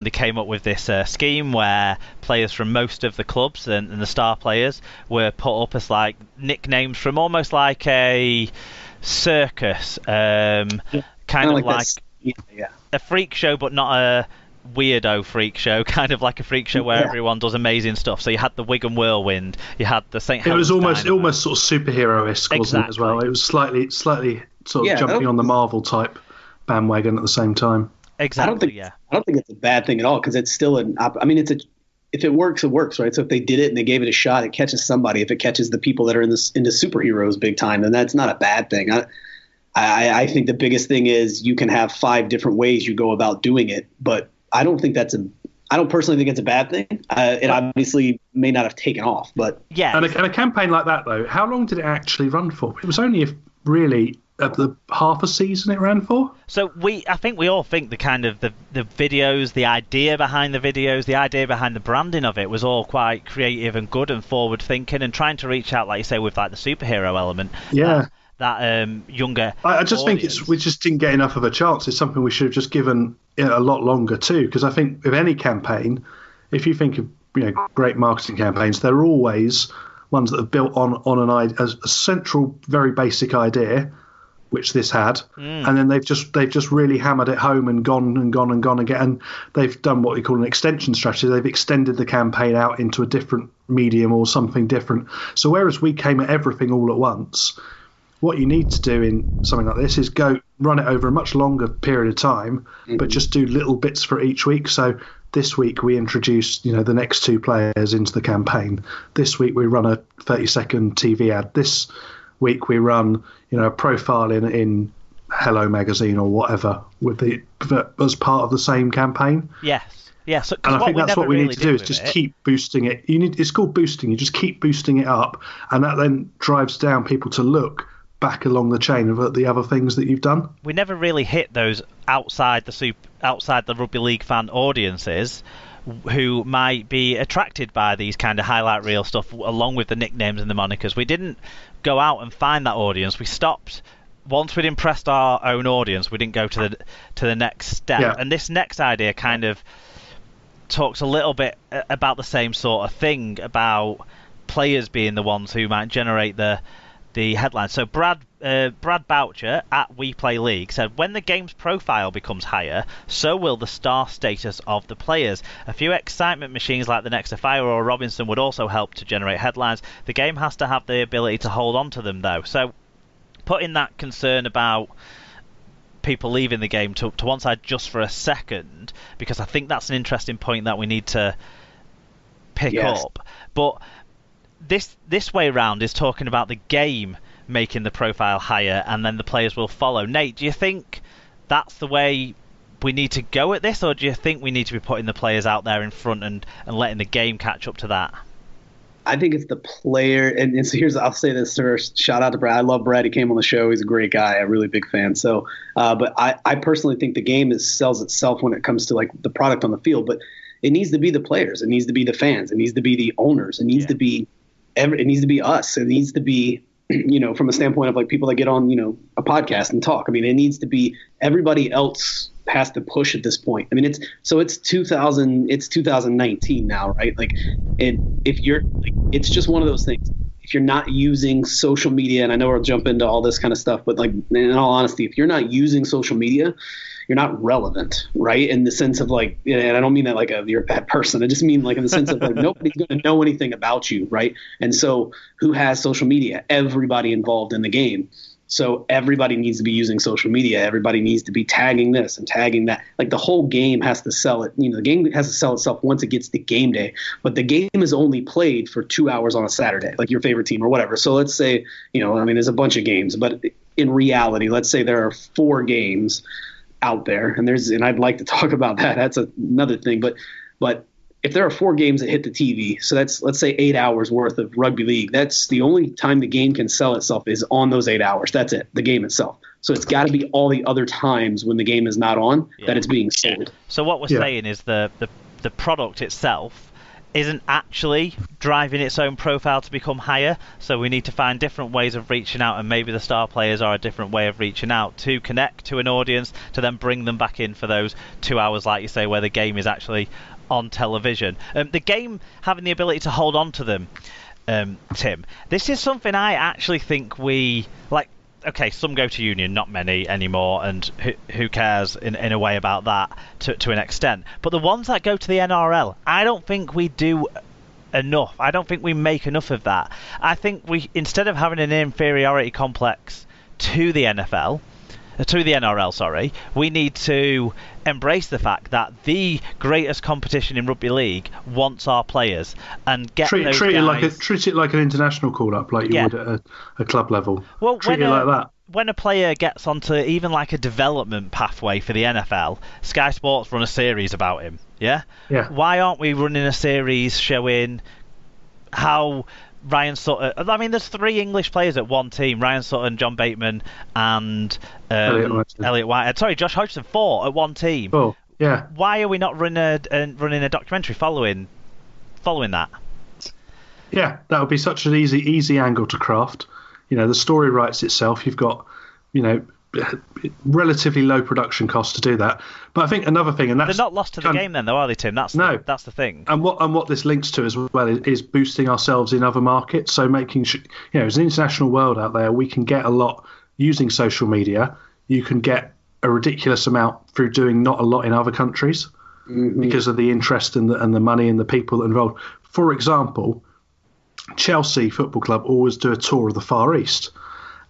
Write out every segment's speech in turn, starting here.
they came up with this scheme where players from most of the clubs and the star players were put up as like nicknames from almost like a circus, kind of like a freak show, but not a weirdo freak show, kind of like a freak show where everyone does amazing stuff. So you had the Wigan Whirlwind, you had the St. Helens. It was almost sort of superhero-esque, wasn't it, as well? It was slightly sort of jumping on the Marvel type bandwagon at the same time. Exactly. I don't think it's a bad thing at all, because it's still if it works, it works, right? So if they did it and they gave it a shot, it catches somebody. If it catches the people that are into superheroes big time, then that's not a bad thing. I think the biggest thing is you can have 5 different ways you go about doing it, but I don't personally think it's a bad thing. It obviously may not have taken off, but yeah. And a campaign like that, though, how long did it actually run for? It was only really at the half a season it ran for. So I think we all think the kind of the videos, the idea behind the videos, the idea behind the branding of it was all quite creative and good and forward thinking, and trying to reach out, like you say, with like the superhero element. Yeah. That younger. I just audience. think we just didn't get enough of a chance. It's something we should have just given it a lot longer too. Because I think with any campaign, if you think of great marketing campaigns, they're always ones that are built on a central, very basic idea, which this had, and then they've just really hammered it home and gone again. And they've done what we call an extension strategy. They've extended the campaign out into a different medium or something different. So whereas we came at everything all at once, what you need to do in something like this is go run it over a much longer period of time, but just do little bits for each week. So this week we introduced, the next 2 players into the campaign. This week we run a 30-second TV ad. This week we run, a profile in Hello magazine or whatever as part of the same campaign. Yes. Yeah, so, and I think that's what we need to do is just keep boosting it. It's called boosting. You just keep boosting it up, and that then drives down people to look back along the chain of the other things that you've done. We never really hit those outside the rugby league fan audiences who might be attracted by these kind of highlight reel stuff along with the nicknames and the monikers. We didn't go out and find that audience. We stopped once we'd impressed our own audience. We didn't go to the next step. Yeah. And this next idea kind of talks a little bit about the same sort of thing, about players being the ones who might generate the headlines. So Brad Boucher at We Play League said, when the game's profile becomes higher, so will the star status of the players. A few excitement machines like the next to Fire or Robinson would also help to generate headlines. The game has to have the ability to hold on to them, though. So putting that concern about people leaving the game to one side just for a second, because I think that's an interesting point that we need to pick up. But this way round is talking about the game making the profile higher and then the players will follow. Nate, do you think that's the way we need to go at this, or do you think we need to be putting the players out there in front and letting the game catch up to that? I think it's the player, and so I'll say this first. Shout out to Brad. I love Brad. He came on the show. He's a great guy. I'm a really big fan. So, but I personally think the game sells itself when it comes to like the product on the field. But it needs to be the players. It needs to be the fans. It needs to be the owners. It needs to be it needs to be us. It needs to be, from a standpoint of like people that get on, a podcast and talk. I mean, it needs to be everybody else has to push at this point. I mean, it's 2019 now, right? Like, it's just one of those things. If you're not using social media, and I know we'll jump into all this kind of stuff, but like, in all honesty, if you're not using social media, you're not relevant, right? In the sense of like, and I don't mean that like you're a bad person. I just mean like in the sense of like nobody's going to know anything about you, right? And so who has social media? Everybody involved in the game. So everybody needs to be using social media. Everybody needs to be tagging this and tagging that. Like the whole game has to sell it. The game has to sell itself once it gets to game day. But the game is only played for 2 hours on a Saturday, like your favorite team or whatever. So let's say, there's a bunch of games. But in reality, let's say there are 4 games out there, and I'd like to talk about that. That's another thing. But if there are 4 games that hit the TV, so that's, let's say 8 hours worth of rugby league, that's the only time the game can sell itself is on those 8 hours. That's it, the game itself. So it's got to be all the other times when the game is not on that it's being sold. So what we're saying is the product itself isn't actually driving its own profile to become higher, so we need to find different ways of reaching out, and maybe the star players are a different way of reaching out to connect to an audience, to then bring them back in for those 2 hours, like you say, where the game is actually on television. The game having the ability to hold on to them, Tim, this is something I actually think we like. Okay, some go to Union, not many anymore, and who cares in a way about that to an extent. But the ones that go to the NRL, I don't think we do enough. I don't think we make enough of that. I think we, instead of having an inferiority complex to the NFL, to the NRL, sorry, we need to embrace the fact that the greatest competition in rugby league wants our players and get treat those it guys... treat it like an international call-up, like you would at a club level. Well, treat it like that. When a player gets onto even like a development pathway for the NFL, Sky Sports run a series about him. Yeah. Why aren't we running a series showing how Ryan Sutton... I mean, there's 3 English players at one team: Ryan Sutton, John Bateman, and Elliot Whitehead. Sorry, Josh Hodgson. 4 at one team. Oh, yeah. Why are we not running a documentary following that? Yeah, that would be such an easy angle to craft. The story writes itself. You've got, relatively low production costs to do that. But I think another thing, and that's... They're not lost to the game then, though, are they, Tim? That's the thing. And what this links to as well is boosting ourselves in other markets. So making sure, there's an international world out there. We can get a lot using social media. You can get a ridiculous amount through doing not a lot in other countries because of the interest and the money and the people involved. For example, Chelsea Football Club always do a tour of the Far East.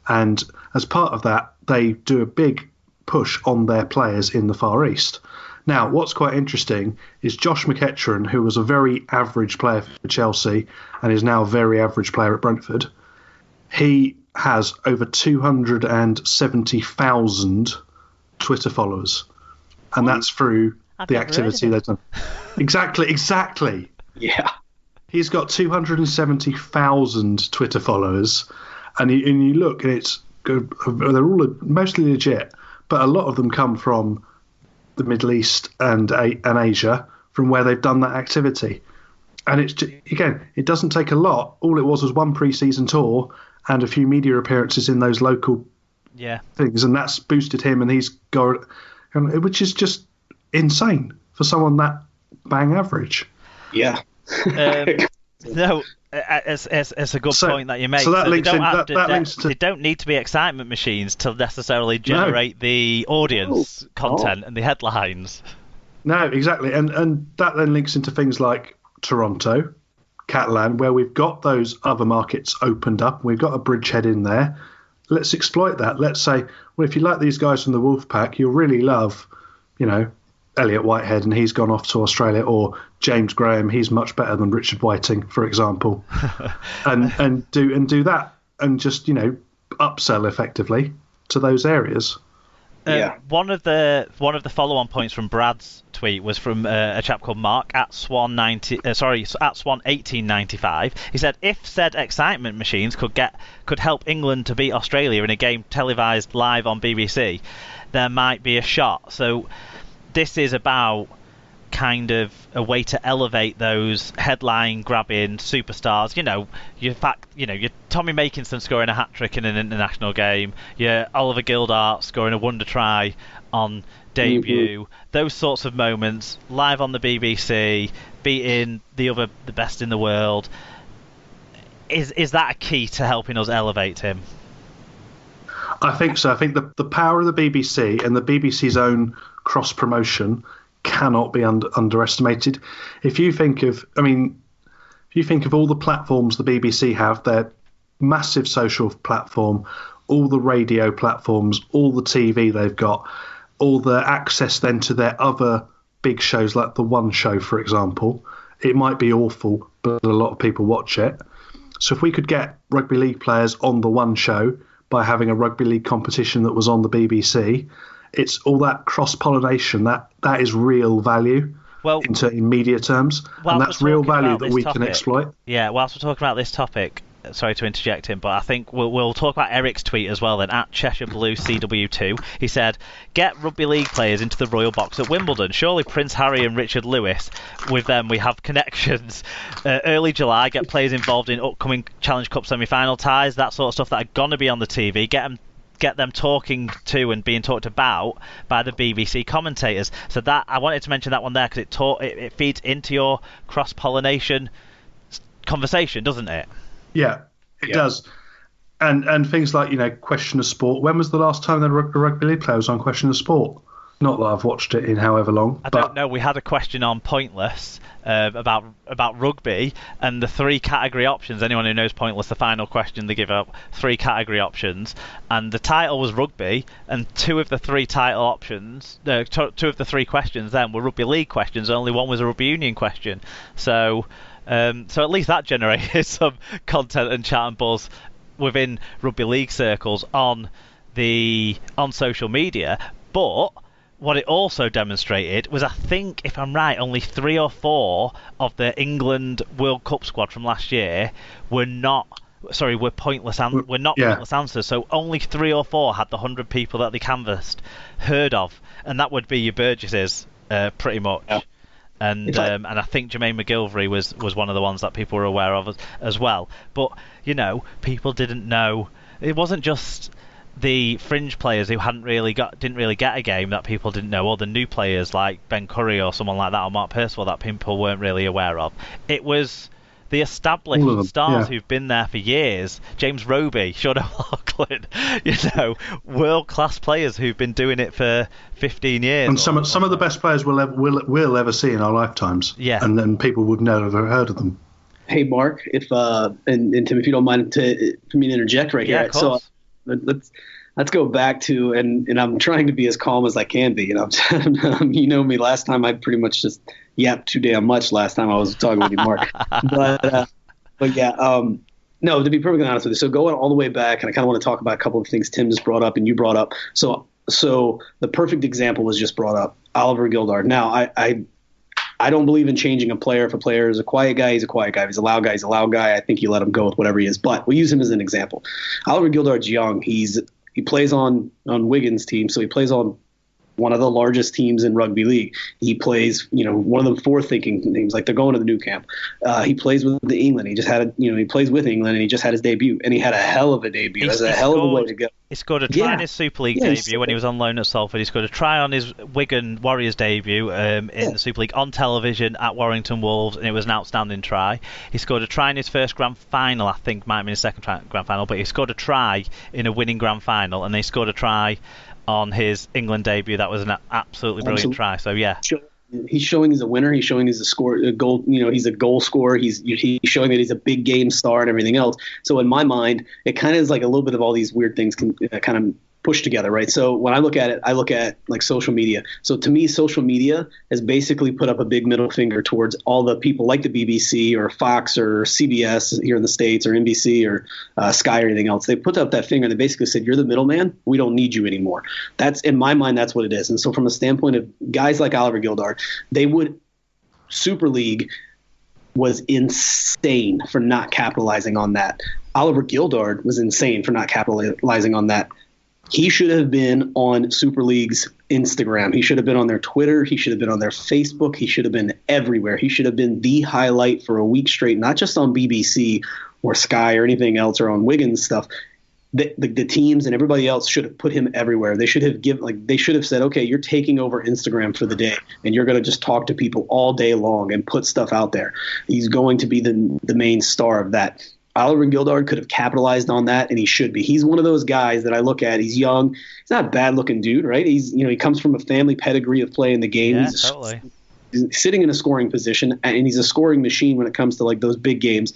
And as part of that, they do a big push on their players in the Far East. Now, what's quite interesting is Josh McEachran, who was a very average player for Chelsea and is now a very average player at Brentford, he has over 270,000 Twitter followers. And that's through the activity they've done. Exactly. Yeah. He's got 270,000 Twitter followers. And you look, and they're all mostly legit, but a lot of them come from the Middle East and Asia, from where they've done that activity. And it's again, it doesn't take a lot. All it was one pre-season tour and a few media appearances in those local things, and that's boosted him. And he's got, which is just insane for someone that bang average. Yeah. No. It's a good point that you make. So that links they don't need to be excitement machines to necessarily generate the audience content and the headlines. No, exactly. And that then links into things like Toronto, Catalan, where we've got those other markets opened up. We've got a bridgehead in there. Let's exploit that. Let's say, well, if you like these guys from the Wolfpack, you'll really love, Elliot Whitehead, and he's gone off to Australia, or James Graham, he's much better than Richard Whiting, for example, and do that, and just upsell effectively to those areas. One of the follow-on points from Brad's tweet was from a chap called Mark at Swan 1895. He said, if said excitement machines could help England to beat Australia in a game televised live on BBC, there might be a shot. So this is about kind of a way to elevate those headline grabbing superstars. Your Tommy Makinson scoring a hat-trick in an international game, your Oliver Gildart scoring a wonder try on debut, those sorts of moments live on the BBC, beating the best in the world. Is that a key to helping us elevate him? I think so. I think the power of the BBC and the BBC's own cross promotion cannot be underestimated. If you think of all the platforms the BBC have, their massive social platform, all the radio platforms, all the TV they've got, all the access then to their other big shows like the One Show, for example, it might be awful, but a lot of people watch it. So if we could get rugby league players on the One Show by having a rugby league competition that was on the BBC, it's all that cross-pollination, that is real value in media terms, and that's real value that we can exploit. Yeah, whilst we're talking about this topic, sorry to interject him, but I think we'll talk about Eric's tweet as well then, at Cheshire Blue CW2. He said, get rugby league players into the Royal Box at Wimbledon. Surely Prince Harry and Richard Lewis, with them we have connections. Early July, get players involved in upcoming Challenge Cup semi-final ties, that sort of stuff that are going to be on the TV. Get them talking to and being talked about by the BBC commentators. So that I wanted to mention that one there because it feeds into your cross-pollination conversation, doesn't it? Yeah, it does. And things like, Question of Sport. When was the last time the rugby league player was on Question of Sport? Not that I've watched it in however long. I don't know. We had a question on Pointless about rugby and the 3 category options. Anyone who knows Pointless, the final question, they give out 3 category options, and the title was rugby, and 2 of the 3 title options, 2 of the 3 questions then were rugby league questions. Only one was a rugby union question. So at least that generated some content and chat and buzz within rugby league circles on social media. But what it also demonstrated was, I think, if I'm right, only 3 or 4 of the England World Cup squad from last year were pointless answers. So only 3 or 4 had the 100 people that they canvassed heard of, and that would be your Burgesses, pretty much. Yeah. And I think Jermaine McGilvery was one of the ones that people were aware of as well. But people didn't know. It wasn't just the fringe players who didn't really get a game that people didn't know, or the new players like Ben Curry or someone like that, or Mark Percival, that people weren't really aware of. It was the established stars who've been there for years. James Roby, Sean O'Loughlin, world-class players who've been doing it for 15 years. And some of the best players we'll ever see in our lifetimes. Yeah. And then people would never have heard of them. Hey, Mark, and Tim, if you don't mind for me to interject right here. Of course. So let's go back to, and I'm trying to be as calm as I can be. You know me, last time I pretty much just yapped too damn much last time I was talking with you, Mark. but yeah, no, to be perfectly honest with you. So going all the way back, and I kind of want to talk about a couple of things Tim just brought up and you brought up. So the perfect example was just brought up, Oliver Gildart. Now, I don't believe in changing a player. If a player is a quiet guy, he's a quiet guy. If he's a loud guy, he's a loud guy. I think you let him go with whatever he is. But we'll use him as an example. Oliver Gildart's young. He plays on Wigan's team, so he plays on one of the largest teams in rugby league. He plays, one of the forward-thinking teams, like they're going to the new camp. He plays with the England. He just had he plays with England, and he just had his debut, and he had a hell of a debut. That's a hell of a way to go. He scored a try in his Super League debut when he was on loan at Salford. He scored a try on his Wigan Warriors debut in the Super League on television at Warrington Wolves, and it was an outstanding try. He scored a try in his first grand final, I think, might have been his second grand final, but he scored a try in a winning grand final, and they scored a try on his England debut. That was an absolutely brilliant try. So yeah, he's showing he's a winner. He's showing he's a goal. He's a goal scorer. He's showing that he's a big game star and everything else. So in my mind, it kind of is like a little bit of all these weird things can kind of push together, right? So when I look at it, I look at like social media. So to me, social media has basically put up a big middle finger towards all the people like the BBC or Fox or CBS here in the States or NBC or Sky or anything else. They put up that finger and they basically said, you're the middleman. We don't need you anymore. That's, in my mind, that's what it is. And so from a standpoint of guys like Oliver Gildart, Super League was insane for not capitalizing on that. Oliver Gildart was insane for not capitalizing on that. He should have been on Super League's Instagram. He should have been on their Twitter. He should have been on their Facebook. He should have been everywhere. He should have been the highlight for a week straight, not just on BBC or Sky or anything else or on Wigan's stuff. The teams and everybody else should have put him everywhere. They should have said, okay, you're taking over Instagram for the day, and you're going to just talk to people all day long and put stuff out there. He's going to be the main star of that. Oliver Gildart could have capitalized on that, and he should be. He's one of those guys that I look at. He's young. He's not a bad-looking dude, right? He comes from a family pedigree of playing the game. Yeah, totally. He's sitting in a scoring position, and he's a scoring machine when it comes to like those big games.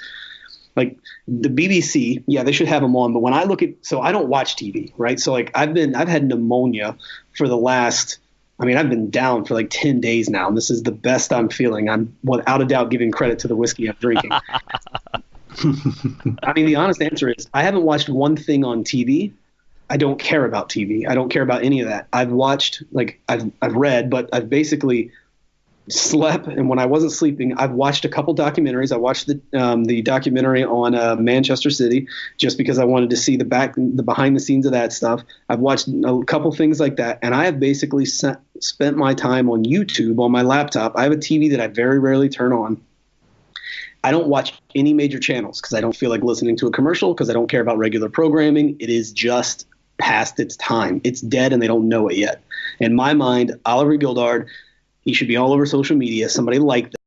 Like the BBC, yeah, they should have him on. But when I look at, so I don't watch TV, right? So like I've had pneumonia for the last. I've been down for like 10 days now, and this is the best I'm feeling. I'm without a doubt giving credit to the whiskey I'm drinking. The honest answer is I haven't watched one thing on TV. I don't care about TV. I don't care about any of that. I've watched, I've read, but I've basically slept, and when I wasn't sleeping, I've watched a couple documentaries. I watched the documentary on Manchester City just because I wanted to see the behind the scenes of that stuff. I've watched a couple things like that, and I have basically spent my time on YouTube on my laptop. I have a TV that I very rarely turn on. I don't watch any major channels because I don't feel like listening to a commercial, because I don't care about regular programming. It is just past its time. It's dead, and they don't know it yet. In my mind, Oliver Gildard, he should be all over social media. Somebody like that.